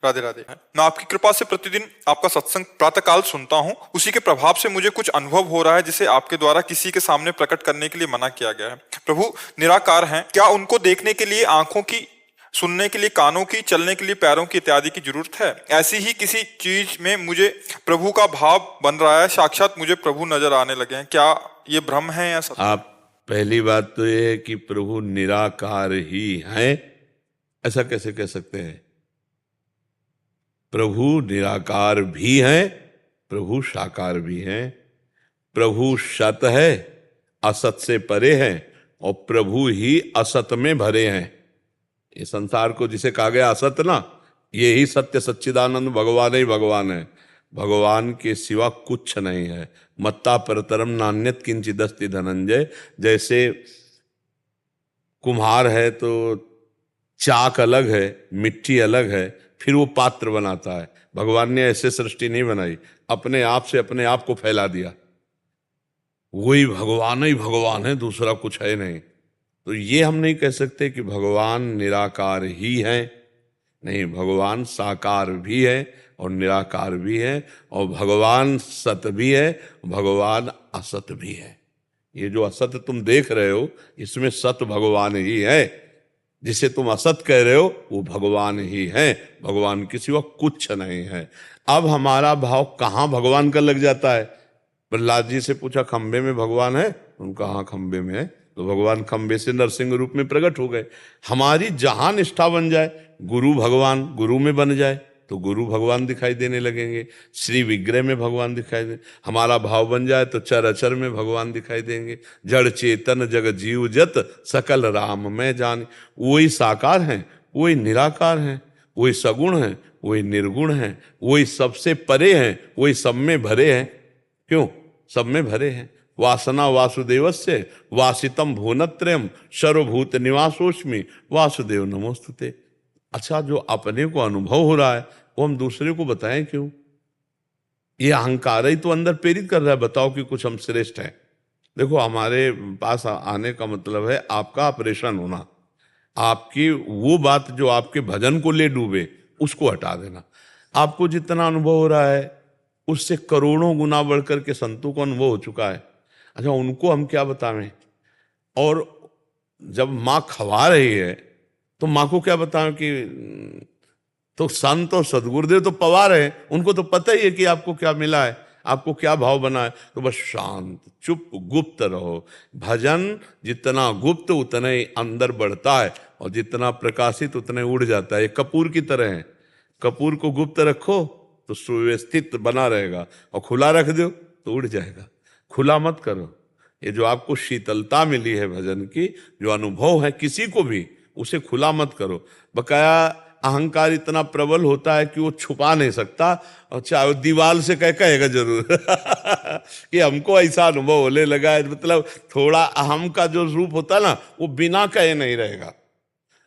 राधे राधे। मैं आपकी कृपा से प्रतिदिन आपका सत्संग प्रातःकाल सुनता हूँ। उसी के प्रभाव से मुझे कुछ अनुभव हो रहा है जिसे आपके द्वारा किसी के सामने प्रकट करने के लिए मना किया गया है। प्रभु निराकार हैं, क्या उनको देखने के लिए आंखों की, सुनने के लिए कानों की, चलने के लिए पैरों की इत्यादि की जरूरत है? ऐसी ही किसी चीज में मुझे प्रभु का भाव बन रहा है, साक्षात मुझे प्रभु नजर आने लगे हैं। क्या ये भ्रम है या सत्य? आप पहली बात तो ये है कि प्रभु निराकार ही हैं, ऐसा कैसे कह सकते हैं? प्रभु निराकार भी हैं, प्रभु साकार भी हैं। प्रभु सत है, असत से परे हैं, और प्रभु ही असत में भरे हैं। ये संसार को जिसे कहा गया असत ना, ये ही सत्य सच्चिदानंद भगवान ही भगवान है। भगवान के सिवा कुछ नहीं है। मत्ता परतरम नान्यत किंचिदस्ति धनंजय। जैसे कुम्हार है तो चाक अलग है, मिट्टी अलग है, फिर वो पात्र बनाता है। भगवान ने ऐसे सृष्टि नहीं बनाई, अपने आप से अपने आप को फैला दिया। वही भगवान है, दूसरा कुछ है नहीं। तो ये हम नहीं कह सकते कि भगवान निराकार ही है। नहीं, भगवान साकार भी है और निराकार भी है, और भगवान सत भी है, भगवान असत भी है। ये जो असत तुम देख रहे हो, इसमें सत भगवान ही है। जिसे तुम असत कह रहे हो वो भगवान ही है। भगवान के सिवा कुछ नहीं है। अब हमारा भाव कहाँ भगवान का लग जाता है? प्रहलाद जी से पूछा खंबे में भगवान है? उनका हाँ खंबे में है। तो भगवान खंबे से नरसिंह रूप में प्रकट हो गए। हमारी जहां निष्ठा बन जाए, गुरु भगवान गुरु में बन जाए तो गुरु भगवान दिखाई देने लगेंगे, श्री विग्रह में भगवान दिखाई दे। हमारा भाव बन जाए तो चर अचर में भगवान दिखाई देंगे। जड़ चेतन जग जीव जत सकल राम में जान। वही साकार हैं, वही निराकार हैं, वही सगुण हैं, वही निर्गुण हैं, वही सबसे परे हैं, वही सब में भरे हैं। क्यों सब में भरे हैं? वासना वासुदेवस्य वासितम भुवनत्रयम सर्वभूत निवासोस्मि वासुदेव नमोस्तुते। अच्छा, जो अपने को अनुभव हो रहा है वो हम दूसरे को बताएं क्यों? ये अहंकार ही तो अंदर प्रेरित कर रहा है, बताओ कि कुछ हम श्रेष्ठ हैं। देखो, हमारे पास आने का मतलब है आपका ऑपरेशन होना। आपकी वो बात जो आपके भजन को ले डूबे उसको हटा देना। आपको जितना अनुभव हो रहा है उससे करोड़ों गुना बढ़कर के संतों को अनुभव हो चुका है। अच्छा, उनको हम क्या बतावें? और जब माँ खवा रही है तो माँ को क्या बताएं कि तो संत और सदगुरुदेव तो पवा रहे हैं, उनको तो पता ही है कि आपको क्या मिला है, आपको क्या भाव बना है। तो बस शांत चुप गुप्त रहो। भजन जितना गुप्त उतना ही अंदर बढ़ता है, और जितना प्रकाशित उतना ही उड़ जाता है। ये कपूर की तरह है। कपूर को गुप्त रखो तो सुव्यवस्थित बना रहेगा, और खुला रख दो तो उड़ जाएगा। खुला मत करो। ये जो आपको शीतलता मिली है भजन की, जो अनुभव है किसी को भी, उसे खुला मत करो। बकाया अहंकार इतना प्रबल होता है कि वो छुपा नहीं सकता, और चाहे दीवार से कहेगा जरूर कि हमको ऐसा अनुभव होने लगा है। मतलब थोड़ा अहम का जो रूप होता है ना, वो बिना कहे नहीं रहेगा।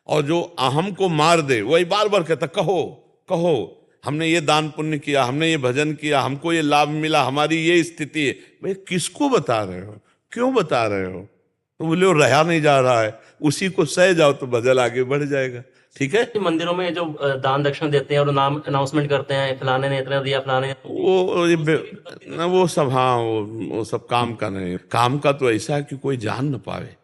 और जो अहम को मार दे वही बार बार कहता कहो कहो, हमने ये दान पुण्य किया, हमने ये भजन किया, हमको ये लाभ मिला, हमारी ये स्थिति है। भाई किसको बता रहे हो, क्यों बता रहे हो? तो बोले वो रहा नहीं जा रहा है, उसी को सह जाओ तो भजन आगे बढ़ जाएगा। ठीक है। मंदिरों में जो दान दक्षिणा देते हैं और नाम अनाउंसमेंट करते हैं, फलाने ने इतना दिया, फलाने वो सब, हाँ वो सब काम का नहीं। काम का तो ऐसा है कि कोई जान न पावे।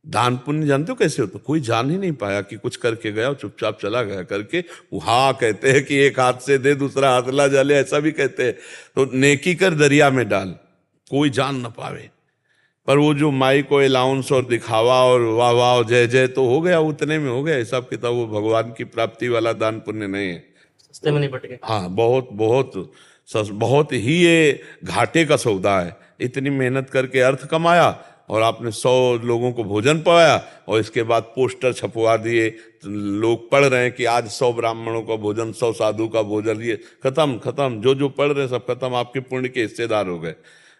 दान पुण्य जानते हो कैसे होता? कोई जान ही नहीं पाया कि कुछ करके गया और चुपचाप चला गया करके। हाँ कहते हैं कि एक हाथ से दे दूसरा हाथ ला जाले, ऐसा भी कहते हैं। तो नेकी कर दरिया में डाल, कोई जान न पावे। पर वो जो माई को अलाउंस और दिखावा और वाह वाह जय जय तो हो गया, उतने में हो गया हिसाब किताब। वो भगवान की प्राप्ति वाला दान पुण्य नहीं है। सस्ते में नहीं बट गए। हाँ, बहुत ही ये घाटे का सौदा है। इतनी मेहनत करके अर्थ कमाया और आपने 100 लोगों को भोजन पवाया, और इसके बाद पोस्टर छपवा दिए, लोग पढ़ रहे हैं कि आज 100 ब्राह्मणों का भोजन, 100 साधु का भोजन, ये खत्म। जो पढ़ रहे सब खत्म, आपके पुण्य के हिस्सेदार हो गए।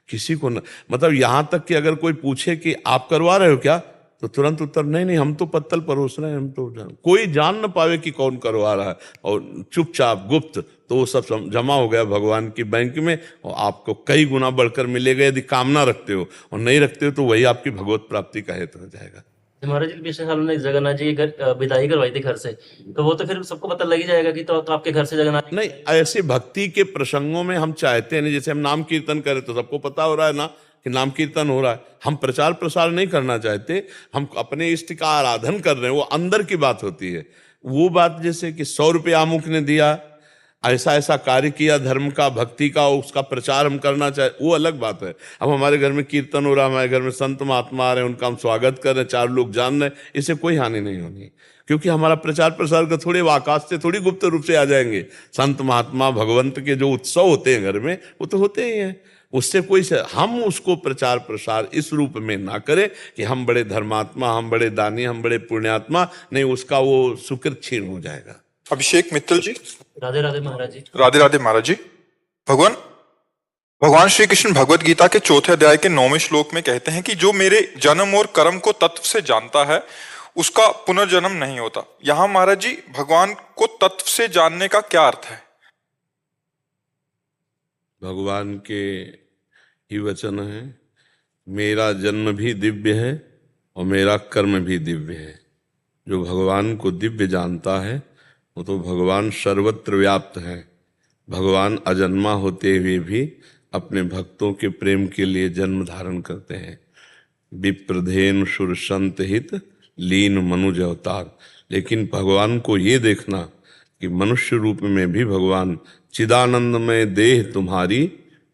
किसी को न, मतलब यहां तक कि अगर कोई पूछे कि आप करवा रहे हो क्या, तो तुरंत उत्तर नहीं हम तो पत्तल परोस रहे हैं, हम तो कोई जान न पावे कि कौन करवा रहा है, और चुपचाप गुप्त। तो वो सब जमा हो गया भगवान की बैंक में, और आपको कई गुना बढ़कर मिलेगा यदि कामना रखते हो, और नहीं रखते हो तो वही आपकी भगवत प्राप्ति का हेतु हो जाएगा। महाराज जी पिछले साल उन्होंने जगन्नाथ जी की विदाई करवाई थी घर से, तो वो तो फिर सबको पता लग ही जाएगा कि तो आपके घर से जगन्नाथ जी नहीं, ऐसे भक्ति के प्रसंगों में हम चाहते हैं, जैसे हम नाम कीर्तन करें तो सबको पता हो रहा है ना कि नाम कीर्तन हो रहा है, हम प्रचार प्रसार नहीं करना चाहते, हम अपने इष्ट का आराधन कर रहे हैं, वो अंदर की बात होती है। वो बात जैसे कि 100 रुपये अमुक ने दिया, ऐसा ऐसा कार्य किया धर्म का, भक्ति का, उसका प्रचार हम करना चाहे, वो अलग बात है। अब हमारे घर में कीर्तन हो रहा है, हमारे घर में संत महात्मा आ रहे हैं, उनका हम स्वागत कर रहे हैं, 4 लोग जान रहे हैं, इससे कोई हानि नहीं होनी, क्योंकि हमारा प्रचार प्रसार का थोड़े आकाश से थोड़ी गुप्त रूप से आ जाएंगे। संत महात्मा भगवंत के जो उत्सव होते हैं घर में, वो तो होते ही हैं, उससे कोई से हम उसको प्रचार प्रसार इस रूप में ना करें कि हम बड़े धर्मात्मा, हम बड़े दानी, हम बड़े पुण्यात्मा, नहीं, उसका वो सुकृत क्षीण हो जाएगा। अभिषेक मित्तल जी। राधे राधे महाराज जी। राधे राधे महाराज जी। भगवान श्री कृष्ण भगवत गीता के 4थे अध्याय के 9वें श्लोक में कहते हैं कि जो मेरे जन्म और कर्म को तत्व से जानता है उसका पुनर्जन्म नहीं होता। यहाँ महाराज जी भगवान को तत्व से जानने का क्या अर्थ है? भगवान के ही वचन है, मेरा जन्म भी दिव्य है और मेरा कर्म भी दिव्य है। जो भगवान को दिव्य जानता है वो तो भगवान सर्वत्र व्याप्त है। भगवान अजन्मा होते हुए भी अपने भक्तों के प्रेम के लिए जन्म धारण करते हैं। विप्रधेन सुर संत हित लीन मनुज अवतार। लेकिन भगवान को ये देखना कि मनुष्य रूप में भी भगवान चिदानंदमय देह तुम्हारी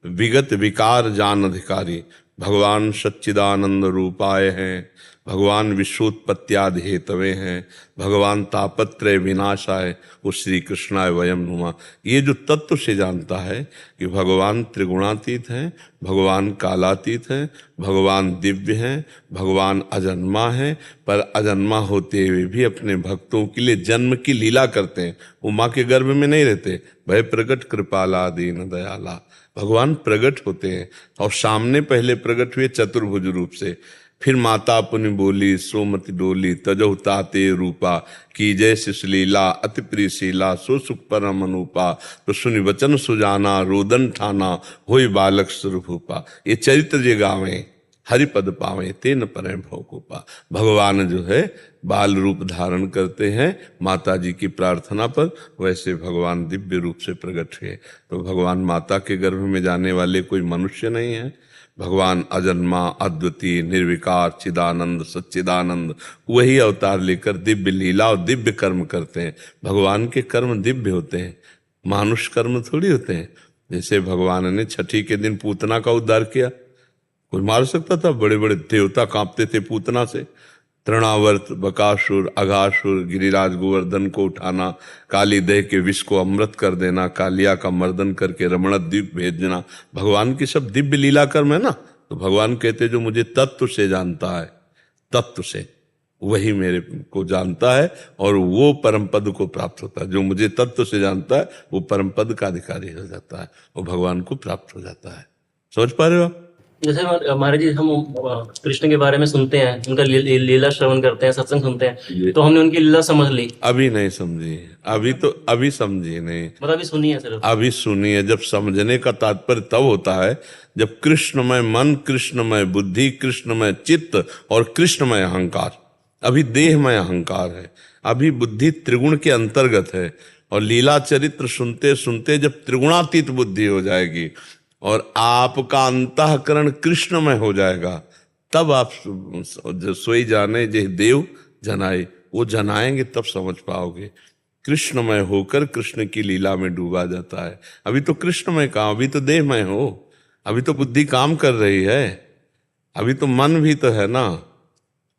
विगत विकार जान अधिकारी। भगवान सच्चिदानंद रूपाय हैं, भगवान विश्वोत्पत्त्यादि हेतवे हैं, भगवान तापत्रय विनाशाय, वो श्री कृष्णाय वयम नुमा। ये जो तत्व से जानता है कि भगवान त्रिगुणातीत हैं, भगवान कालातीत हैं, भगवान दिव्य हैं, भगवान अजन्मा हैं, पर अजन्मा होते हुए भी अपने भक्तों के लिए जन्म की लीला करते हैं। वो माँ के गर्भ में नहीं रहते। भय प्रगट कृपाला दीन दयाला, भगवान प्रगट होते हैं और सामने पहले प्रगट हुए चतुर्भुज रूप से, फिर माता पुनि बोली सोमति डोली तजहु ताते रूपा की जय शिशलीला अति प्रिय शीला सो सुख परम अनुपा तो सुनि वचन सुजाना रोदन ठाना होई बालक स्वरूपा। ये चरित्र जे गावे हरिपद पावे तेन परे भवकोपा। भगवान जो है बाल रूप धारण करते हैं माता जी की प्रार्थना पर, वैसे भगवान दिव्य रूप से प्रकट हुए। तो भगवान माता के गर्भ में जाने वाले कोई मनुष्य नहीं है। भगवान अजन्मा अद्वितीय निर्विकार चिदानंद सच्चिदानंद वही अवतार लेकर दिव्य लीला और दिव्य कर्म करते हैं। भगवान के कर्म दिव्य होते हैं, मानुष कर्म थोड़ी होते हैं। जैसे भगवान ने छठी के दिन पूतना का उद्धार किया, कोई मार सकता था? बड़े बड़े देवता कांपते थे पूतना से। तृणावर्त बकासुर अघासुर गिरिराज गोवर्धन को उठाना, काली देह के विष को अमृत कर देना, कालिया का मर्दन करके रमण द्वीप भेजना, भगवान की सब दिव्य लीला कर्म है ना। तो भगवान कहते जो मुझे तत्व से जानता है, तत्व से वही मेरे को जानता है और वो परम पद को प्राप्त होता है। जो मुझे तत्व से जानता है वो परम पद का अधिकारी हो जाता है और भगवान को प्राप्त हो जाता है। समझ पा रहे हो आप? जैसे महाराज जी हम कृष्ण के बारे में सुनते हैं, उनका लीला श्रवण करते हैं, सत्संग सुनते हैं, तो हमने उनकी लीला समझ ली। अभी नहीं समझी, अभी समझी नहीं, मतलब अभी सुनी है सिर्फ। अभी सुनी है। जब समझने का तात्पर्य तब होता है जब कृष्णमय मन, कृष्णमय बुद्धि, कृष्णमय चित्त और कृष्णमय अहंकार, अभी देहमय अहंकार है, अभी बुद्धि त्रिगुण के अंतर्गत है। और लीला चरित्र सुनते सुनते जब त्रिगुणातीत बुद्धि हो जाएगी और आपका अंतःकरण कृष्णमय हो जाएगा, तब आप सोई जाने जे देव जनाए, वो जनाएंगे तब समझ पाओगे। कृष्णमय होकर कृष्ण की लीला में डूबा जाता है। अभी तो कृष्णमय कहाँ, अभी तो देहमय हो, अभी तो बुद्धि काम कर रही है, अभी तो मन भी तो है ना।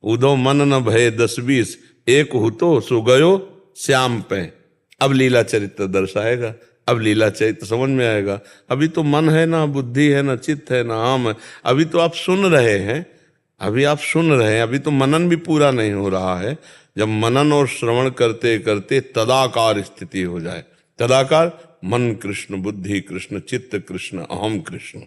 उदो मन न भय 10-20 एक हो तो सो गयो श्याम पे। अब लीला चरित्र दर्शाएगा, अब लीला चरित्र समझ में आएगा। अभी तो मन है ना, बुद्धि है ना, चित्त है ना, आम है। अभी तो आप सुन रहे हैं, अभी आप सुन रहे हैं, अभी तो मनन भी पूरा नहीं हो रहा है। जब मनन और श्रवण करते करते तदाकार स्थिति हो जाए, तदाकार मन कृष्ण, बुद्धि कृष्ण, चित्त कृष्ण, अहम कृष्ण,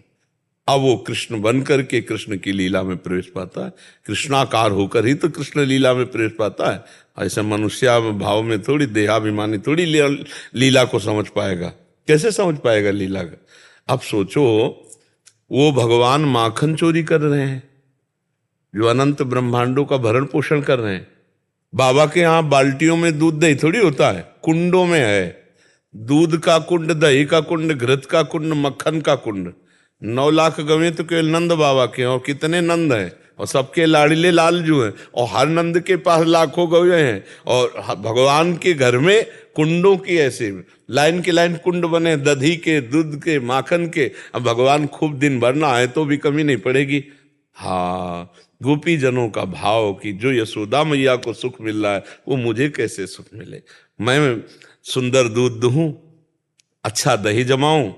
अब वो कृष्ण बन करके कृष्ण की लीला में प्रवेश पाता है। कृष्णाकार होकर ही तो कृष्ण लीला में प्रवेश पाता है। ऐसे मनुष्य भाव में थोड़ी, देहाभिमानी थोड़ी लीला को समझ पाएगा। कैसे समझ पाएगा लीला का? अब सोचो, वो भगवान माखन चोरी कर रहे हैं, जो अनंत ब्रह्मांडों का भरण पोषण कर रहे हैं। बाबा के यहाँ बाल्टियों में दूध दही थोड़ी होता है, कुंडों में है। दूध का कुंड, दही का कुंड, घृत का कुंड, मक्खन का कुंड। 9 लाख गवे तो केवल नंद बाबा के हैं, और कितने नंद हैं, और सबके लाडले लालजू हैं, और हर नंद के पास लाखों गवे हैं। और भगवान के घर में कुंडों की ऐसे लाइन की लाइन कुंड बने, दधी के, दूध के, माखन के। अब भगवान खूब दिन भर ना आए तो भी कमी नहीं पड़ेगी। हाँ, गोपी जनों का भाव कि जो यशोदा मैया को सुख मिल रहा है वो मुझे कैसे सुख मिले। मैं सुंदर दूध दूहूं, अच्छा दही जमाऊं,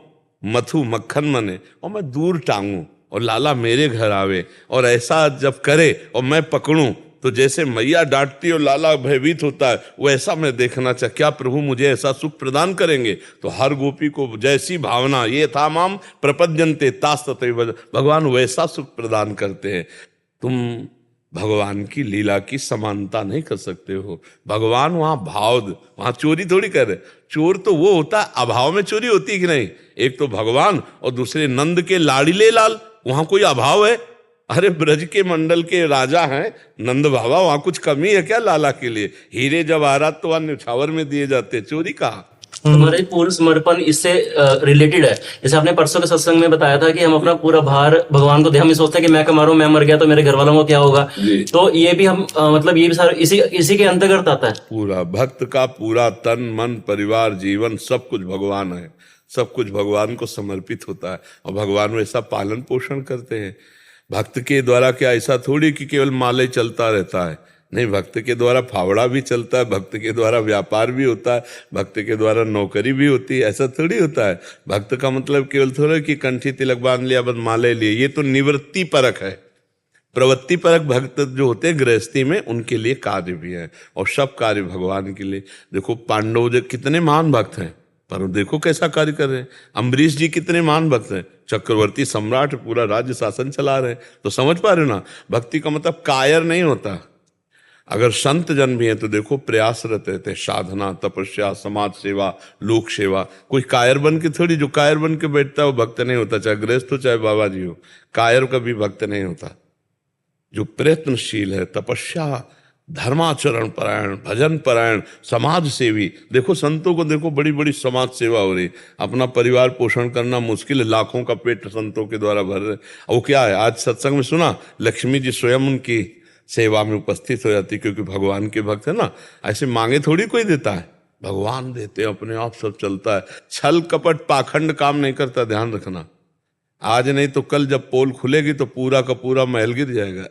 मथु मक्खन बने, और मैं दूर टांगूं, और लाला मेरे घर आवे, और ऐसा जब करे और मैं पकड़ूं तो जैसे मैया डांटती और लाला भयभीत होता है, वो ऐसा मैं देखना चाह, क्या प्रभु मुझे ऐसा सुख प्रदान करेंगे। तो हर गोपी को जैसी भावना, ये था माम प्रपद्यन्ते तास तथैव, भगवान वैसा सुख प्रदान करते हैं। तुम भगवान की लीला की समानता नहीं कर सकते हो। भगवान वहां भाव, वहां चोरी थोड़ी कर रहे। चोर तो वो होता है, अभाव में चोरी होती है कि नहीं। एक तो भगवान और दूसरे नंद के लाड़ीले लाल, वहां कोई अभाव है? अरे ब्रज के मंडल के राजा हैं नंद बाबा, वहां कुछ कमी है क्या लाला के लिए? हीरे जवाहरात तो वहां न्यौछावर में दिए जाते, चोरी कहाँ। हमारा ये पूर्ण समर्पण इससे रिलेटेड है। जैसे आपने परसों के सत्संग में बताया था कि हम अपना पूरा भार भगवान को दे, हम ये सोचते हैं कि मैं कमा रहा हूं, मैं मर गया तो मेरे घर वालों को क्या होगा। तो ये भी हम मतलब ये भी सारा इसी के अंतर्गत आता है। पूरा भक्त का पूरा तन मन परिवार जीवन सब कुछ भगवान है, सब कुछ भगवान को समर्पित होता है, और भगवान वैसा पालन पोषण करते हैं। भक्त के द्वारा क्या ऐसा थोड़ी कि केवल माले चलता रहता है, नहीं, भक्त के द्वारा फावड़ा भी चलता है, भक्त के द्वारा व्यापार भी होता है, भक्त के द्वारा नौकरी भी होती है, ऐसा थोड़ी होता है। भक्त का मतलब केवल थोड़ा कि कंठी तिलक बांध लिया बस माले लिए, ये तो निवृत्ति परक है। प्रवृत्ति परक भक्त जो होते हैं गृहस्थी में, उनके लिए कार्य भी है, और सब कार्य भगवान के लिए। देखो पांडव जो कितने महान भक्त हैं, पर देखो कैसा कार्य कर रहे हैं। अम्बरीश जी कितने महान भक्त हैं, चक्रवर्ती सम्राट, पूरा राज्य शासन चला रहे हैं। तो समझ पा रहे हो ना, भक्ति का मतलब कायर नहीं होता। अगर संत जन भी हैं तो देखो प्रयासरत रहते हैं, साधना, तपस्या, समाज सेवा, लोक सेवा। कोई कायर बन के थोड़ी, जो कायर बन के बैठता है वो भक्त नहीं होता, चाहे गृहस्थ हो चाहे बाबा जी हो, कायर कभी भक्त नहीं होता। जो प्रयत्नशील है, तपस्या, धर्माचरण परायण, भजन परायण, समाज सेवी। देखो संतों को देखो, बड़ी बड़ी समाज सेवा हो रही। अपना परिवार पोषण करना मुश्किल है, लाखों का पेट संतों के द्वारा भर रहे। वो क्या है, आज सत्संग में सुना, लक्ष्मी जी स्वयं उनकी सेवा में उपस्थित हो जाती, क्योंकि भगवान के भक्त है ना। ऐसे मांगे थोड़ी कोई देता है, भगवान देते, अपने आप सब चलता है। छल कपट पाखंड काम नहीं करता, ध्यान रखना। आज नहीं तो कल जब पोल खुलेगी तो पूरा का पूरा महल गिर जाएगा।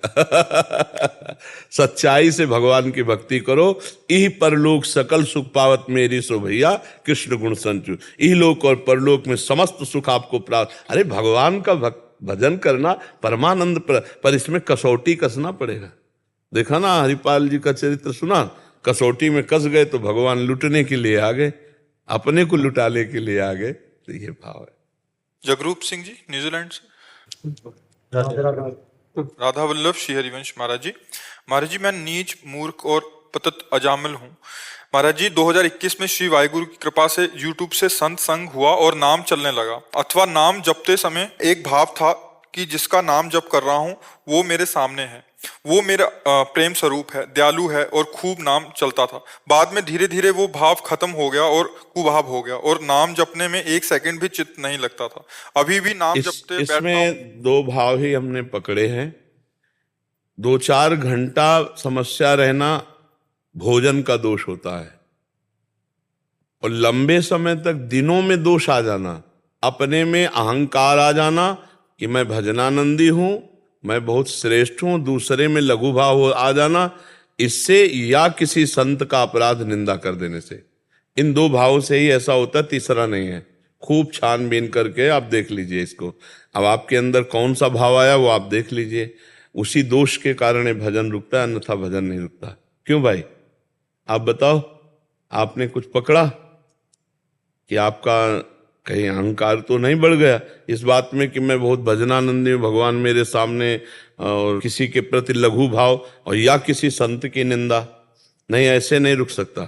सच्चाई से भगवान की भक्ति करो, इह परलोक सकल सुख पावत मेरी सो भैया कृष्ण गुण संचु। इह लोक और परलोक में समस्त सुख आपको प्राप्त। अरे भगवान का भजन करना परमानंद, पर इसमें कसौटी कसना पड़ेगा। देखा ना हरिपाल जी का चरित्र सुना, कसौटी में कस गए तो भगवान लुटने के लिए आ गए, अपने को लुटाने के लिए आ गए। तो ये भाव है। जगरूप सिंह जी न्यूजीलैंड से। राधा वल्लभ श्री हरिवंश महाराज जी, मैं नीच मूर्ख और पतित अजामिल हूँ। महाराज जी 2021 में श्री वाहिगुरु की कृपा से YouTube से संत संग हुआ और नाम चलने लगा, अथवा नाम जपते समय एक भाव था कि जिसका नाम जप कर रहा हूँ वो मेरे सामने है, वो मेरा प्रेम स्वरूप है, दयालु है, और खूब नाम चलता था। बाद में धीरे धीरे वो भाव खत्म हो गया और कुभाव हो गया, और नाम जपने में एक सेकंड भी चित्त नहीं लगता था। अभी भी नाम जपते बैठता हूं। इसमें 2 भाव ही हमने पकड़े हैं। 2-4 घंटा समस्या रहना भोजन का दोष होता है, और लंबे समय तक दिनों में दोष आ जाना, अपने में अहंकार आ जाना कि मैं भजनानंदी हूं, मैं बहुत श्रेष्ठ हूं, दूसरे में लघु भाव आ जाना, इससे या किसी संत का अपराध निंदा कर देने से। इन 2 भावों से ही ऐसा होता, तीसरा नहीं है। खूब छानबीन करके आप देख लीजिए इसको। अब आपके अंदर कौन सा भाव आया वो आप देख लीजिए, उसी दोष के कारण भजन रुकता है, अन्यथा भजन नहीं रुकता। क्यों भाई, आप बताओ, आपने कुछ पकड़ा कि आपका कहीं अहंकार तो नहीं बढ़ गया इस बात में कि मैं बहुत भजनानंदी हूं, भगवान मेरे सामने, और किसी के प्रति लघु भाव, और या किसी संत की निंदा? नहीं, ऐसे नहीं रुक सकता।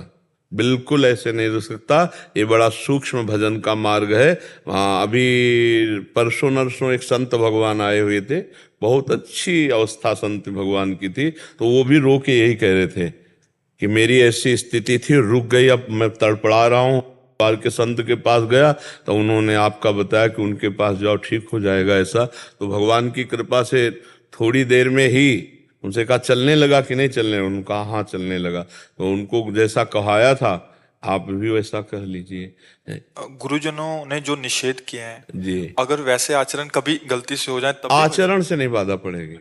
बिल्कुल ऐसे नहीं रुक सकता। ये बड़ा सूक्ष्म भजन का मार्ग है। अभी परसों नरसों एक संत भगवान आए हुए थे, बहुत अच्छी अवस्था संत भगवान की थी, तो वो भी रो के यही कह रहे थे कि मेरी ऐसी स्थिति थी, रुक गई, अब मैं तड़पड़ा रहा हूँ। बार के संत के पास गया तो उन्होंने आपका बताया कि उनके पास जाओ, ठीक हो जाएगा। ऐसा तो भगवान की कृपा से थोड़ी देर में ही उनसे कहा चलने लगा कि नहीं चलने, उन्होंने कहा हाँ चलने लगा। तो उनको जैसा कहाया था आप भी वैसा कह लीजिए। गुरुजनों ने जो निषेध किए हैं, जी, अगर वैसे आचरण कभी गलती से हो जाए तब आचरण से नहीं बाधा पड़ेगी,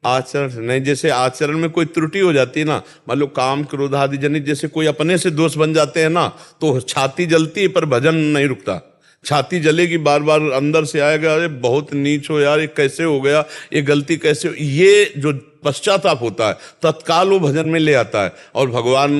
आचरण से नहीं। जैसे आचरण में कोई त्रुटि हो जाती है ना, मान लो काम क्रोध आदि जनित जैसे कोई अपने से दोष बन जाते हैं ना, तो छाती जलती है पर भजन नहीं रुकता। छाती जलेगी, बार बार अंदर से आएगा, अरे बहुत नीच हो यार, ये कैसे हो गया, ये गलती कैसे हो, ये जो पश्चाताप होता है तत्काल वो भजन में ले आता है। और भगवान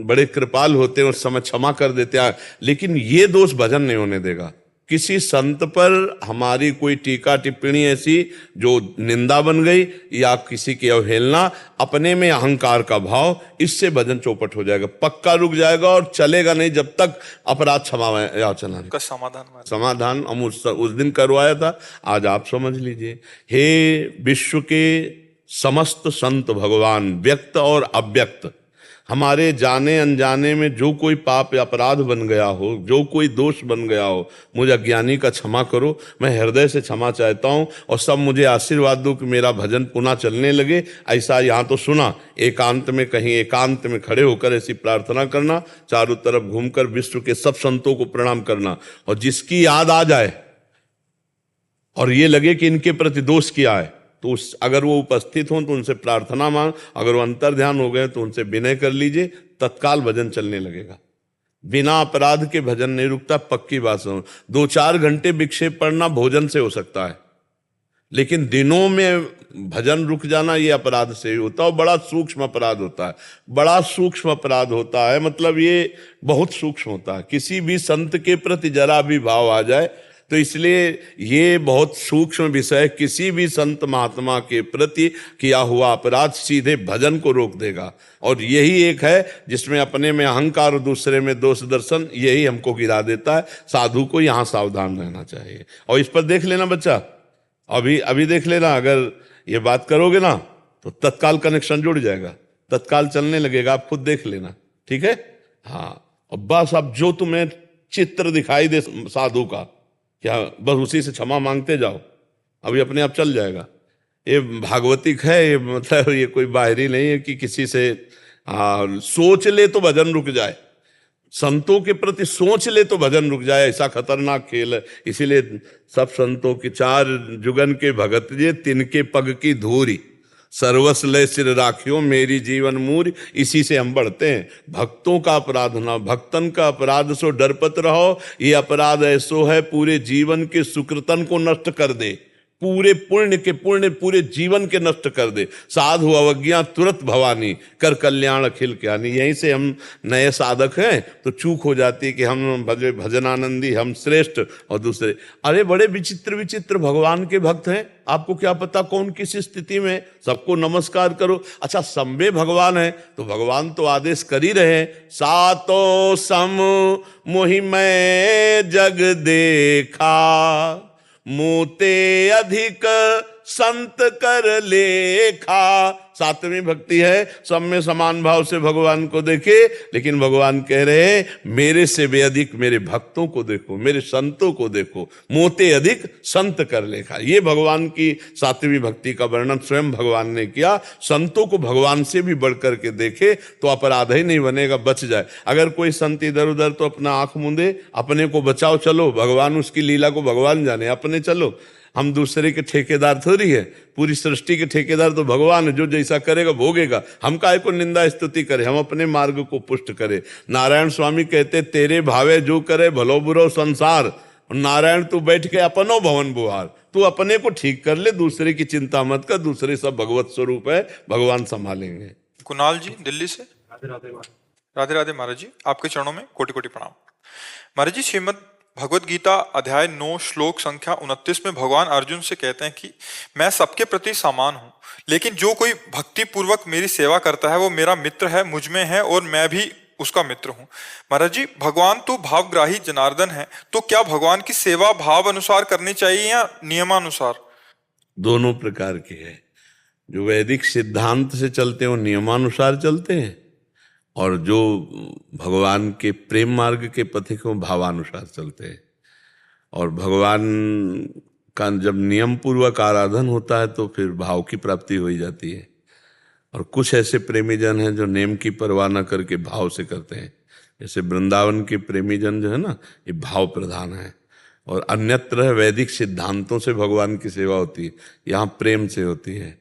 बड़े कृपाल होते हैं, उस समय क्षमा कर देते हैं, लेकिन ये दोष भजन नहीं होने देगा। किसी संत पर हमारी कोई टीका टिप्पणी ऐसी जो निंदा बन गई या किसी की अवहेलना, अपने में अहंकार का भाव, इससे भजन चौपट हो जाएगा, पक्का रुक जाएगा और चलेगा नहीं जब तक अपराध क्षमा याचना का समाधान समाधान हम उस दिन करवाया था, आज आप समझ लीजिए। हे विश्व के समस्त संत भगवान, व्यक्त और अव्यक्त, हमारे जाने अनजाने में जो कोई पाप या अपराध बन गया हो, जो कोई दोष बन गया हो, मुझे अज्ञानी का क्षमा करो। मैं हृदय से क्षमा चाहता हूँ और सब मुझे आशीर्वाद दो कि मेरा भजन पुनः चलने लगे। ऐसा यहाँ तो सुना, एकांत में कहीं एकांत में खड़े होकर ऐसी प्रार्थना करना, चारों तरफ घूमकर विश्व के सब संतों को प्रणाम करना, और जिसकी याद आ जाए और ये लगे कि इनके प्रति दोष किया है, तो अगर वो उपस्थित हों तो उनसे प्रार्थना मांग, अगर वो अंतर ध्यान हो गए तो उनसे विनय कर लीजिए, तत्काल भजन चलने लगेगा। बिना अपराध के भजन नहीं रुकता, पक्की बात सुनो। 2-4 घंटे विक्षेप पड़ना भोजन से हो सकता है, लेकिन दिनों में भजन रुक जाना ये अपराध से ही होता है, और बड़ा सूक्ष्म अपराध होता है, बड़ा सूक्ष्म अपराध होता है। मतलब ये बहुत सूक्ष्म होता है। किसी भी संत के प्रति जरा भी भाव आ जाए तो इसलिए ये बहुत सूक्ष्म विषय, किसी भी संत महात्मा के प्रति किया हुआ अपराध सीधे भजन को रोक देगा। और यही एक है जिसमें अपने में अहंकार और दूसरे में दोष दर्शन, यही हमको गिरा देता है। साधु को यहाँ सावधान रहना चाहिए। और इस पर देख लेना बच्चा, अभी देख लेना, अगर ये बात करोगे ना तो तत्काल कनेक्शन जुड़ जाएगा, तत्काल चलने लगेगा, आप खुद देख लेना, ठीक है। हाँ, अब बस अब जो तुम्हें चित्र दिखाई दे साधु का, क्या बस उसी से क्षमा मांगते जाओ, अभी अपने आप चल जाएगा। ये भागवतिक है, ये मतलब ये कोई बाहरी नहीं है कि किसी से सोच ले तो भजन रुक जाए, संतों के प्रति सोच ले तो भजन रुक जाए, ऐसा खतरनाक खेल है। इसीलिए सब संतों की 4 जुगन के भगत जे, तिनके पग की धूरी, सर्वस लय सिर राखियो मेरी जीवन मूरी। इसी से हम बढ़ते हैं। भक्तों का अपराध ना, भक्तन का अपराध सो डरपत रहो। ये अपराध ऐसो है पूरे जीवन के सुकृतन को नष्ट कर दे, पूरे पुण्य के पुण्य पूरे जीवन के नष्ट कर दे। साधु अवज्ञा तुरंत भवानी, कर कल्याण अखिल ज्ञानी। यहीं से हम नए साधक हैं तो चूक हो जाती है कि हम भजनानंदी, हम श्रेष्ठ और दूसरे। अरे बड़े विचित्र विचित्र भगवान के भक्त हैं, आपको क्या पता कौन किस स्थिति में। सबको नमस्कार करो। अच्छा, संबे भगवान है तो भगवान तो आदेश कर ही रहे हैं, सातो सम मोहि मैं जग देखा, मोते अधिक संत कर लेखा। 7वीं भक्ति है, सब में समान भाव से भगवान को देखे, लेकिन भगवान कह रहे हैं मेरे से भी अधिक मेरे भक्तों को देखो, मेरे संतों को देखो, मोते अधिक संत कर लेखा। ये भगवान की 7वीं भक्ति का वर्णन स्वयं भगवान ने किया। संतों को भगवान से भी बढ़कर के देखे तो अपराध ही नहीं बनेगा, बच जाए। अगर कोई संत इधर उधर तो अपना आंख मूंदे, अपने को बचाओ, चलो भगवान उसकी लीला को भगवान जाने, अपने चलो। हम दूसरे के ठेकेदार थोड़ी है, पूरी सृष्टि के ठेकेदार तो भगवान है, जो जैसा करेगा भोगेगा। हम काहे को निंदा स्तुति करें, हम अपने मार्ग को पुष्ट करें। नारायण स्वामी कहते तेरे भावे जो करे भलो बुरो संसार, नारायण तू बैठ के अपनो भवन बुहार। तू अपने को ठीक कर ले, दूसरे की चिंता मत कर, दूसरे सब भगवत स्वरूप है, भगवान संभालेंगे। कुणाल जी दिल्ली से। राधे राधे महाराज जी, आपके चरणों में कोटि कोटि प्रणाम। महाराज जी, श्रीमद् भगवत गीता अध्याय 9 श्लोक संख्या 29 में भगवान अर्जुन से कहते हैं कि मैं सबके प्रति समान हूं, लेकिन जो कोई भक्ति पूर्वक मेरी सेवा करता है वो मेरा मित्र है, मुझ में है और मैं भी उसका मित्र हूँ। महाराज जी, भगवान तो भावग्राही जनार्दन है, तो क्या भगवान की सेवा भाव अनुसार करनी चाहिए या नियमानुसार? दोनों प्रकार की है। जो वैदिक सिद्धांत से चलते हैं वो नियमानुसार चलते हैं, और जो भगवान के प्रेम मार्ग के पथिक वो भावानुसार चलते हैं। और भगवान का जब नियम पूर्वक आराधन होता है तो फिर भाव की प्राप्ति हो ही जाती है। और कुछ ऐसे प्रेमी जन हैं जो नेम की परवाह न करके भाव से करते हैं। जैसे वृंदावन के प्रेमी जन जो है ना, ये भाव प्रधान है। और अन्यत्र वैदिक सिद्धांतों से भगवान की सेवा होती है, यहाँ प्रेम से होती है।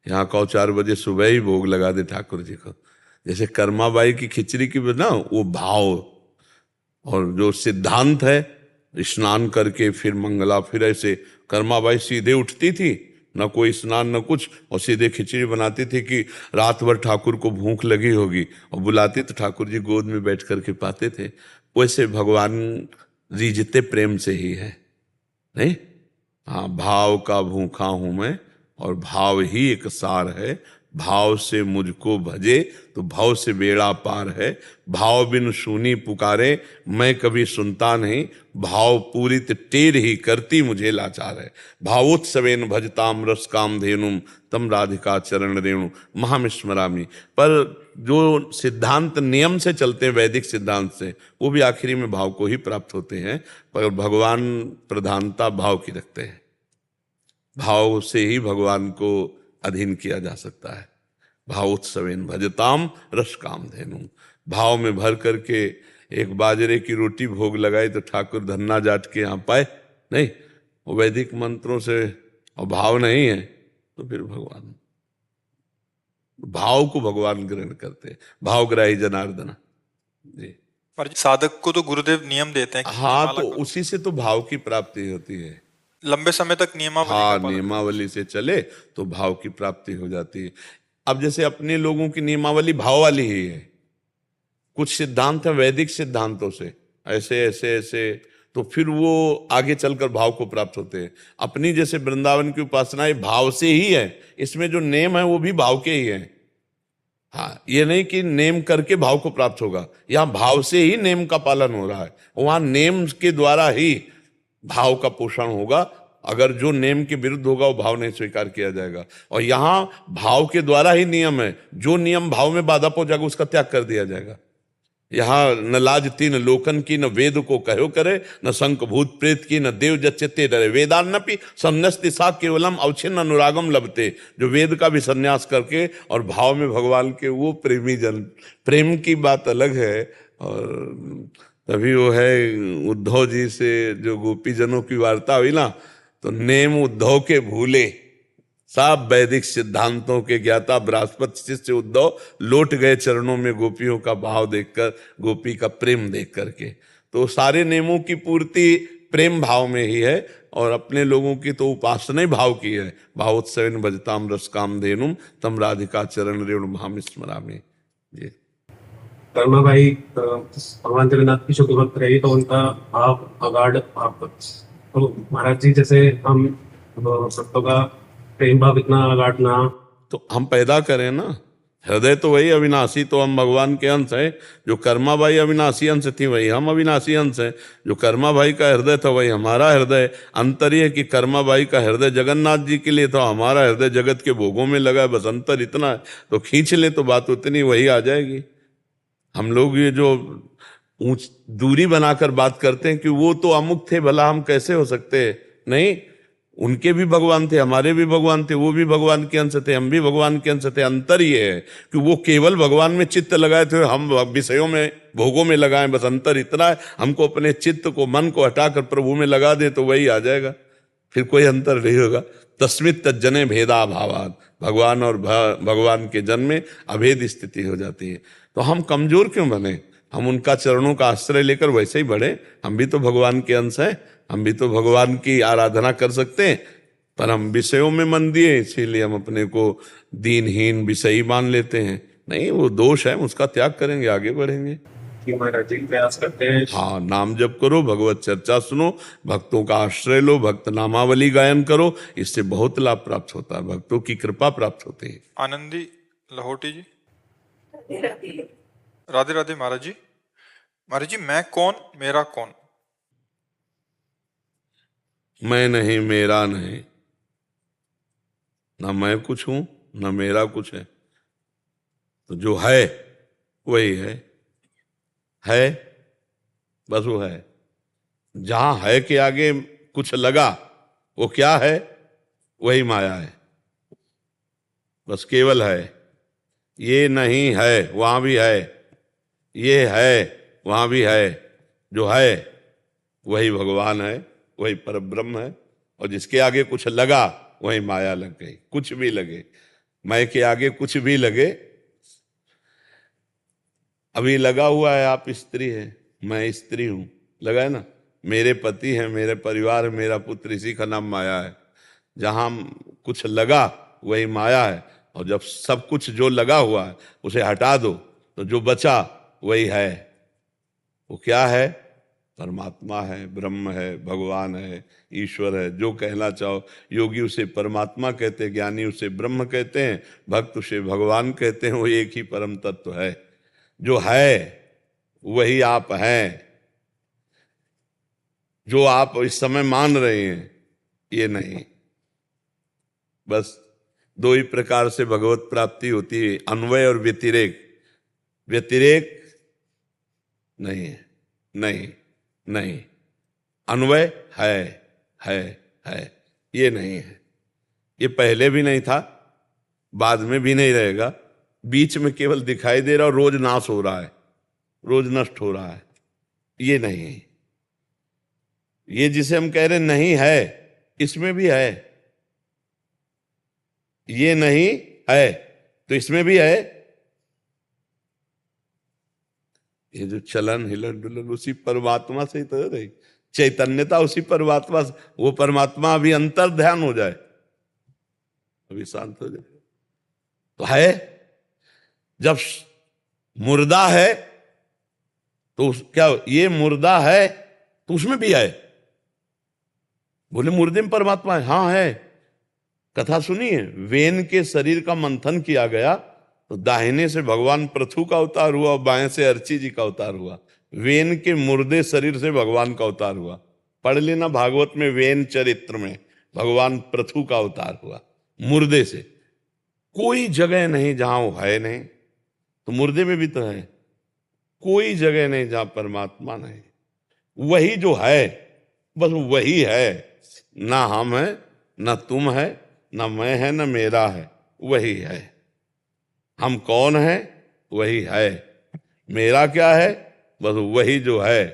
यहाँ कहो 4 बजे सुबह ही भोग लगा दे ठाकुर जी को। जैसे कर्माबाई की खिचड़ी की ना, वो भाव। और जो सिद्धांत है, स्नान करके फिर मंगला, फिर ऐसे कर्माबाई सीधे उठती थी, न कोई स्नान न कुछ, और सीधे खिचड़ी बनाती थी कि रात भर ठाकुर को भूख लगी होगी, और बुलाती तो ठाकुर जी गोद में बैठ करके पाते थे। वैसे भगवान रीझते प्रेम से ही है, नहीं? हाँ, भाव का भूखा हूं मैं, और भाव ही एक सार है। भाव से मुझको भजे तो भाव से बेड़ा पार है। भाव बिन सुनी पुकारे मैं कभी सुनता नहीं, भाव पूरित टेढ़ ही करती मुझे लाचार है। भावोत्सवेन भजताम रस काम धेनुम तम राधिका चरण रेणु महामिस्मरामी। पर जो सिद्धांत नियम से चलते हैं, वैदिक सिद्धांत से, वो भी आखिरी में भाव को ही प्राप्त होते हैं। पर भगवान प्रधानता भाव की रखते हैं। भाव से ही भगवान को अधीन किया जा सकता है। भावोत्सवेन भजताम रस काम धेनु। भाव में भर करके एक बाजरे की रोटी भोग लगाई तो ठाकुर धन्ना जाट के यहाँ पाए, नहीं? वो वैदिक मंत्रों से, और भाव नहीं है तो फिर भगवान, भाव को भगवान ग्रहण करते हैं। भावग्राही जनार्दन जी। पर साधक को तो गुरुदेव नियम देते हैं कि हाँ, नियमाला तो करो। उसी से तो भाव की प्राप्ति होती है। लंबे समय तक नियमावली का हाँ, पालन। नियमावली से चले तो भाव की प्राप्ति हो जाती है। अब जैसे अपने लोगों की नियमावली भाव वाली ही है। कुछ सिद्धांत है वैदिक सिद्धांतों से, ऐसे ऐसे ऐसे, तो फिर वो आगे चलकर भाव को प्राप्त होते हैं। अपनी जैसे वृंदावन की उपासना ये भाव से ही है, इसमें जो नेम है वो भी भाव के ही है। हाँ, ये नहीं कि नेम करके भाव को प्राप्त होगा, यहाँ भाव से ही नेम का पालन हो रहा है। वहां नेम के द्वारा ही भाव का पोषण होगा। अगर जो नेम के विरुद्ध होगा वो भाव नहीं स्वीकार किया जाएगा। और यहां भाव के द्वारा ही नियम है, जो नियम भाव में बाधा पहुंचाएगा उसका त्याग कर दिया जाएगा। यहाँ न लाज तीन लोकन की, न वेद को कहो करे, न शंख भूत प्रेत की, न देव जच्चते डरे। वेदान्नपि संन्यस्ति सा केवलम अवच्छिन्न अनुरागम लभते। जो वेद का भी संन्यास करके और भाव में भगवान के, वो प्रेमी जन। प्रेम की बात अलग है। और तभी वो है उद्धव जी से जो गोपी जनों की वार्ता हुई ना, तो नेम उद्धव के भूले, सब वैदिक सिद्धांतों के ज्ञाता बृहस्पति शिष्य उद्धव लौट गए चरणों में गोपियों का भाव देखकर, गोपी का प्रेम देख करके। तो सारे नियमों की पूर्ति प्रेम भाव में ही है, और अपने लोगों की तो उपासना ही भाव की है। भावोत्सवेन भजताम रस काम धेनुम तम राधिका चरण रेणु महामिस्मरामी जी। कर्मा भाई भगवान जगन्नाथ की शुक्र भक्त रही, तो उनका भाव अगाढ़ भाव। तो महाराज जी, जैसे हम भक्तों का प्रेम भाव इतना अगाढ़ ना, तो हम पैदा करें ना। हृदय तो वही अविनाशी, तो हम भगवान के अंश है। जो कर्मा भाई अविनाशी अंश थी, वही हम अविनाशी अंश है। जो कर्मा भाई का हृदय था वही हमारा हृदय। अंतर यह कि कर्मा भाई का हृदय जगन्नाथ जी के लिए था, हमारा हृदय जगत के भोगों में लगा है। बस अंतर इतना है। तो खींच ले तो बात उतनी वही आ जाएगी। हम लोग ये जो ऊंच दूरी बनाकर बात करते हैं कि वो तो अमुक थे, भला हम कैसे हो सकते हैं? नहीं, उनके भी भगवान थे, हमारे भी भगवान थे, वो भी भगवान के अंश थे, हम भी भगवान के अंश थे। अंतर ये है कि वो केवल भगवान में चित्त लगाए थे, हम विषयों में, भोगों में लगाए। बस अंतर इतना है, हमको अपने चित्त को, मन को हटाकर प्रभु में लगा दे तो वही आ जाएगा, फिर कोई अंतर नहीं होगा। तस्मित तज्जने भेदा भावाद। भगवान और भगवान के जन में अभेद स्थिति हो जाती है। तो हम कमजोर क्यों बने? हम उनका चरणों का आश्रय लेकर वैसे ही बढ़े। हम भी तो भगवान के अंश हैं, हम भी तो भगवान की आराधना कर सकते हैं। पर हम विषयों में मन दिए, इसीलिए हम अपने को दीनहीन विषयी मान लेते हैं। नहीं, वो दोष है, उसका त्याग करेंगे, आगे बढ़ेंगे। कि महाराज जी प्रयास करते हैं। हाँ, नाम जप करो, भगवत चर्चा सुनो, भक्तों का आश्रय लो, भक्त नामावली गायन करो, इससे बहुत लाभ प्राप्त होता है, भक्तों की कृपा प्राप्त होती है। आनंदी लाहौटी जी। राधे राधे महाराज जी। महाराज जी, मैं कौन, मेरा कौन? मैं नहीं, मेरा नहीं, ना मैं कुछ हूं ना मेरा कुछ है। तो जो है वही है, बस वो है। जहां है के आगे कुछ लगा, वो क्या है? वही माया है, बस केवल है। ये नहीं है, वहां भी है, ये है, वहां भी है। जो है वही भगवान है, वही परब्रह्म है। और जिसके आगे कुछ लगा वही माया लग गई। कुछ भी लगे, मैं के आगे कुछ भी लगे। अभी लगा हुआ है आप स्त्री है, मैं स्त्री हूं, लगा है ना। मेरे पति हैं, मेरे परिवार है, मेरा पुत्र, इसी का नाम माया है। जहां कुछ लगा वही माया है। और जब सब कुछ जो लगा हुआ है उसे हटा दो तो जो बचा वही है। वो क्या है? परमात्मा है, ब्रह्म है, भगवान है, ईश्वर है, जो कहना चाहो। योगी उसे परमात्मा कहते हैं, ज्ञानी उसे ब्रह्म कहते हैं, भक्त उसे भगवान कहते हैं। वो एक ही परम तत्व है। जो है वही आप हैं। जो आप इस समय मान रहे हैं ये नहीं। बस दो ही प्रकार से भगवत प्राप्ति होती है, अन्वय और व्यतिरेक। व्यतिरेक नहीं है, नहीं नहीं। अन्वय है, ये नहीं है। ये पहले भी नहीं था, बाद में भी नहीं रहेगा। बीच में केवल दिखाई दे रहा और रोज नाश हो रहा है, रोज नष्ट हो रहा है। ये नहीं है। ये जिसे हम कह रहे नहीं है, इसमें भी है। ये नहीं है तो इसमें भी है। ये जो चलन हिलन डुलन उसी परमात्मा से ही तो रही, चैतन्यता उसी परमात्मा से। वो परमात्मा अभी अंतर ध्यान हो जाए, अभी शांत हो जाए तो है। जब मुर्दा है तो क्या ये मुर्दा है तो उसमें भी है? बोले मुर्दे में परमात्मा है। हाँ है। कथा सुनिए, वेन के शरीर का मंथन किया गया तो दाहिने से भगवान पृथु का अवतार हुआ और बाएं से अर्ची जी का अवतार हुआ। वेन के मुर्दे शरीर से भगवान का अवतार हुआ। पढ़ लेना भागवत में, वेन चरित्र में भगवान पृथु का अवतार हुआ मुर्दे से। कोई जगह नहीं जहां वो है नहीं, तो मुर्दे में भी तो है। कोई जगह नहीं जहां परमात्मा नहीं। वही जो है, बस वही है। ना हम है, ना तुम है, ना मैं है, ना मेरा है, वही है। हम कौन है? वही है। मेरा क्या है? बस वही जो है,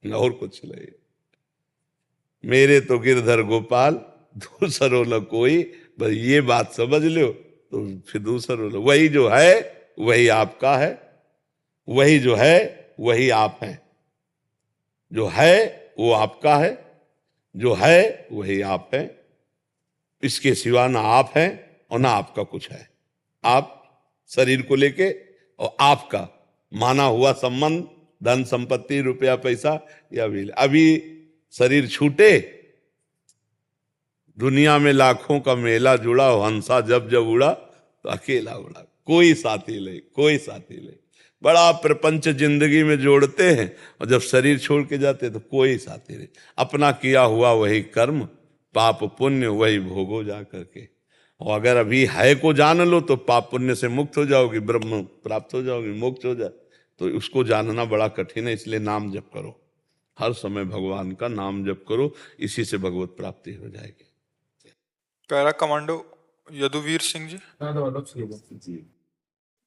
और कुछ नहीं। मेरे तो गिरधर गोपाल, दूसरो न कोई। बस ये बात समझ लो तो फिर दूसरो न। वही जो है वही आपका है, वही जो है वही आप हैं। जो है वो आपका है, जो है वही आप हैं। इसके सिवा ना आप हैं और ना आपका कुछ है। आप शरीर को लेके और आपका माना हुआ संबंध, धन संपत्ति, रुपया पैसा, या अभी शरीर छूटे, दुनिया में लाखों का मेला जुड़ा हो, हंसा जब जब उड़ा तो अकेला उड़ा। कोई साथी नहीं, कोई साथी नहीं। बड़ा प्रपंच जिंदगी में जोड़ते हैं और जब शरीर छोड़ के जाते तो कोई साथी नहीं। अपना किया हुआ वही कर्म, पाप पुण्य वही भोगो जा करके। और अगर अभी है को जान लो तो पाप पुण्य से मुक्त हो जाओगी, ब्रह्म प्राप्त हो जाओगी, मोक्ष हो जाए। तो उसको जानना बड़ा कठिन है, इसलिए नाम जप करो। हर समय भगवान का नाम जप करो, इसी से भगवत प्राप्ति हो जाएगी। Para commando Yaduveer Singh ji.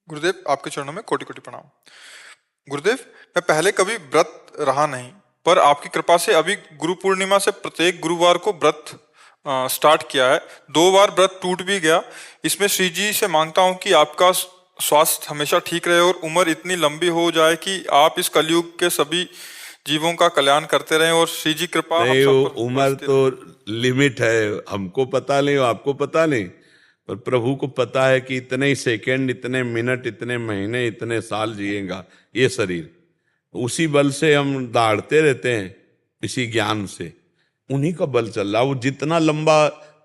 गुरुदेव, आपके चरणों में कोटि कोटि प्रणाम। गुरुदेव, मैं पहले कभी व्रत रहा नहीं, पर आपकी कृपा से अभी गुरु पूर्णिमा से प्रत्येक गुरुवार को व्रत स्टार्ट किया है। 2 बार व्रत टूट भी गया। इसमें श्री जी से मांगता हूं कि आपका स्वास्थ्य हमेशा ठीक रहे और उम्र इतनी लंबी हो जाए कि आप इस कलयुग के सभी जीवों का कल्याण करते रहें और श्री जी कृपा नहीं, हम वो सब पर उम्र बरसती तो लिमिट है, हमको पता नहीं, आपको पता नहीं, पर प्रभु को पता है कि इतने ही सेकंड, इतने मिनट, इतने महीने, इतने साल जिएगा ये शरीर। उसी बल से हम दौड़ते रहते हैं, इसी ज्ञान से। उन्हीं का बल चल रहा। वो जितना लंबा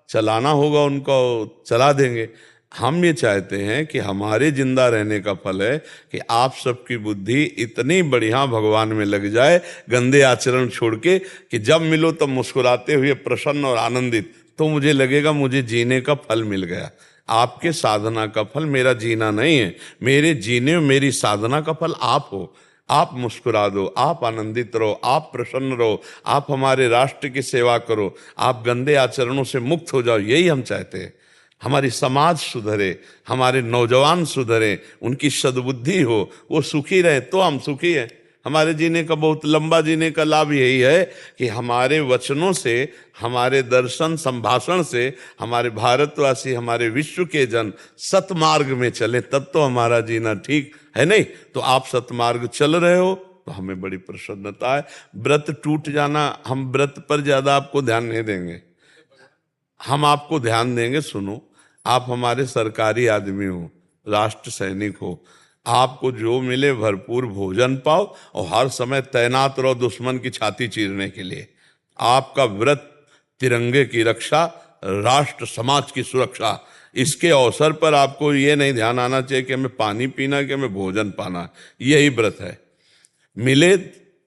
चलाना होगा उनको चला देंगे। हम ये चाहते हैं कि हमारे जिंदा रहने का फल है कि आप सबकी बुद्धि इतनी बढ़िया भगवान में लग जाए, गंदे आचरण छोड़ के, कि जब मिलो तब मुस्कुराते हुए प्रसन्न और आनंदित, तो मुझे लगेगा मुझे जीने का फल मिल गया। आपके साधना का फल मेरा जीना नहीं है, मेरे जीने मेरी साधना का फल आप हो। आप मुस्कुरा दो, आप आनंदित रहो, आप प्रसन्न रहो, आप हमारे राष्ट्र की सेवा करो, आप गंदे आचरणों से मुक्त हो जाओ, यही हम चाहते हैं। हमारी समाज सुधरे, हमारे नौजवान सुधरे, उनकी सद्बुद्धि हो, वो सुखी रहे तो हम सुखी हैं। हमारे जीने का, बहुत लंबा जीने का लाभ यही है कि हमारे वचनों से, हमारे दर्शन संभाषण से हमारे भारतवासी, हमारे विश्व के जन सतमार्ग में चले, तब तो हमारा जीना ठीक है। नहीं तो आप सतमार्ग चल रहे हो तो हमें बड़ी प्रसन्नता है। व्रत टूट जाना, हम व्रत पर ज्यादा आपको ध्यान नहीं देंगे, हम आपको ध्यान देंगे। सुनो, आप हमारे सरकारी आदमी हो, राष्ट्र सैनिक हो, आपको जो मिले भरपूर भोजन पाओ और हर समय तैनात रहो दुश्मन की छाती चीरने के लिए। आपका व्रत तिरंगे की रक्षा, राष्ट्र समाज की सुरक्षा, इसके अवसर पर आपको ये नहीं ध्यान आना चाहिए कि हमें पानी पीना, कि हमें भोजन पाना। यही व्रत है। मिले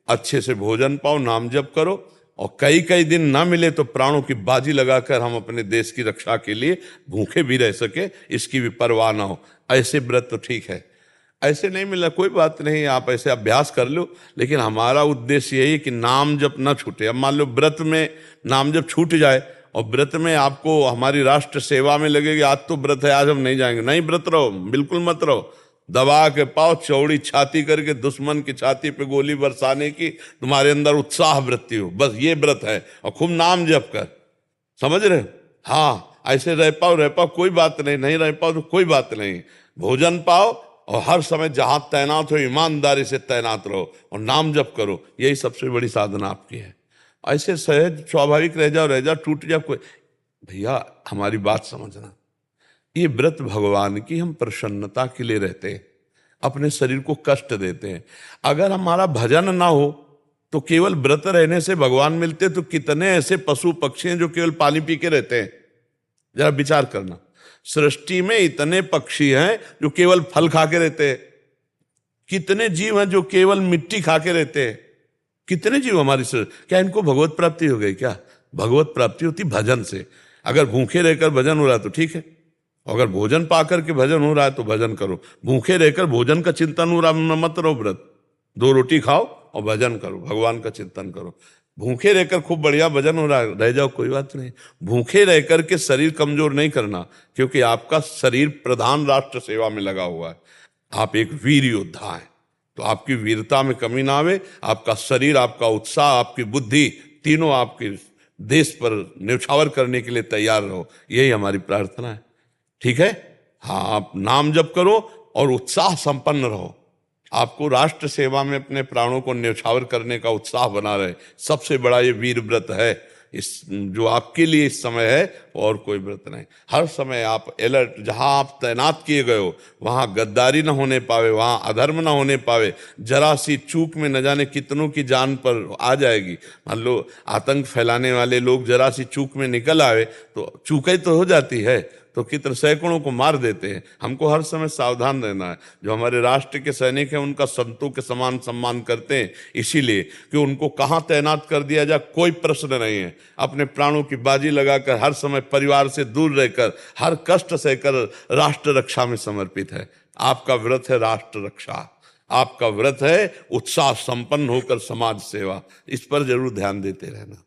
अच्छे से भोजन पाओ, नाम जप करो, और कई कई दिन ना मिले तो प्राणों की बाजी लगाकर हम अपने देश की रक्षा के लिए भूखे भी रह सके, इसकी भी परवाह ना हो। ऐसे व्रत तो ठीक है, ऐसे नहीं मिला कोई बात नहीं, आप ऐसे अभ्यास कर लो, लेकिन हमारा उद्देश्य यही है कि नाम जप ना छूटे। अब मान लो व्रत में नाम जप छूट जाए और व्रत में आपको हमारी राष्ट्र सेवा में लगेगी, आज तो व्रत है, आज हम नहीं जाएंगे, नहीं व्रत रहो, बिल्कुल मत रहो। दबा के पाओ, चौड़ी छाती करके दुश्मन की छाती पे गोली बरसाने की तुम्हारे अंदर उत्साह वृत्ति हो, बस ये व्रत है। और खूब नाम जप कर, समझ रहे? हाँ, ऐसे रह पाओ, कोई बात नहीं, नहीं रह पाओ तो कोई बात नहीं, भोजन पाओ और हर समय जहां तैनात हो ईमानदारी से तैनात रहो और नाम जप करो, यही सबसे बड़ी साधना आपकी है। ऐसे सहज स्वाभाविक रह जाओ, टूट जाओ कोई। भैया हमारी बात समझना, ये व्रत भगवान की हम प्रसन्नता के लिए रहते हैं, अपने शरीर को कष्ट देते हैं। अगर हमारा भजन ना हो तो केवल व्रत रहने से भगवान मिलते, तो कितने ऐसे पशु पक्षी हैं जो केवल पानी पी के रहते हैं। जरा विचार करना, सृष्टि में इतने पक्षी हैं जो केवल फल खा के रहते हैं, कितने जीव हैं जो केवल मिट्टी खा के रहते हैं, कितने जीव हमारी सृष्टि। क्या इनको भगवत प्राप्ति हो गई? क्या भगवत प्राप्ति होती भजन से। अगर भूखे रहकर भजन हो रहा है तो ठीक है, अगर भोजन पाकर के भजन हो रहा है तो भजन करो। भूखे रहकर भोजन का चिंतन हो रहा मत रहो, व्रत 2 रोटी खाओ और भजन करो, भगवान का चिंतन करो। भूखे रहकर खूब बढ़िया भजन हो रहा है, रह जाओ, कोई बात नहीं। भूखे रहकर के शरीर कमजोर नहीं करना, क्योंकि आपका शरीर प्रधान राष्ट्र सेवा में लगा हुआ है। आप एक वीर योद्धा हैं, तो आपकी वीरता में कमी ना आवे। आपका शरीर, आपका उत्साह, आपकी बुद्धि, तीनों आपके देश पर न्यौछावर करने के लिए तैयार रहो, यही हमारी प्रार्थना है। ठीक है? हाँ, आप नाम जप करो और उत्साह संपन्न रहो। आपको राष्ट्र सेवा में अपने प्राणों को न्यौछावर करने का उत्साह बना रहे, सबसे बड़ा ये वीर व्रत है, इस जो आपके लिए इस समय है, और कोई व्रत नहीं। हर समय आप अलर्ट, जहां आप तैनात किए गए हो वहां गद्दारी न होने पावे, वहां अधर्म न होने पावे। जरा सी चूक में न जाने कितनों की जान पर आ जाएगी। मान लो आतंक फैलाने वाले लोग जरा सी चूक में निकल आवे तो चूक ही तो हो जाती है, तो कितने सैकड़ों को मार देते हैं। हमको हर समय सावधान रहना है। जो हमारे राष्ट्र के सैनिक हैं उनका संतों के समान सम्मान करते हैं, इसीलिए कि उनको कहाँ तैनात कर दिया जाए कोई प्रश्न नहीं है। अपने प्राणों की बाजी लगाकर हर समय परिवार से दूर रहकर हर कष्ट सहकर राष्ट्र रक्षा में समर्पित है। आपका व्रत है राष्ट्र रक्षा, आपका व्रत है उत्साह संपन्न होकर समाज सेवा। इस पर जरूर ध्यान देते रहना।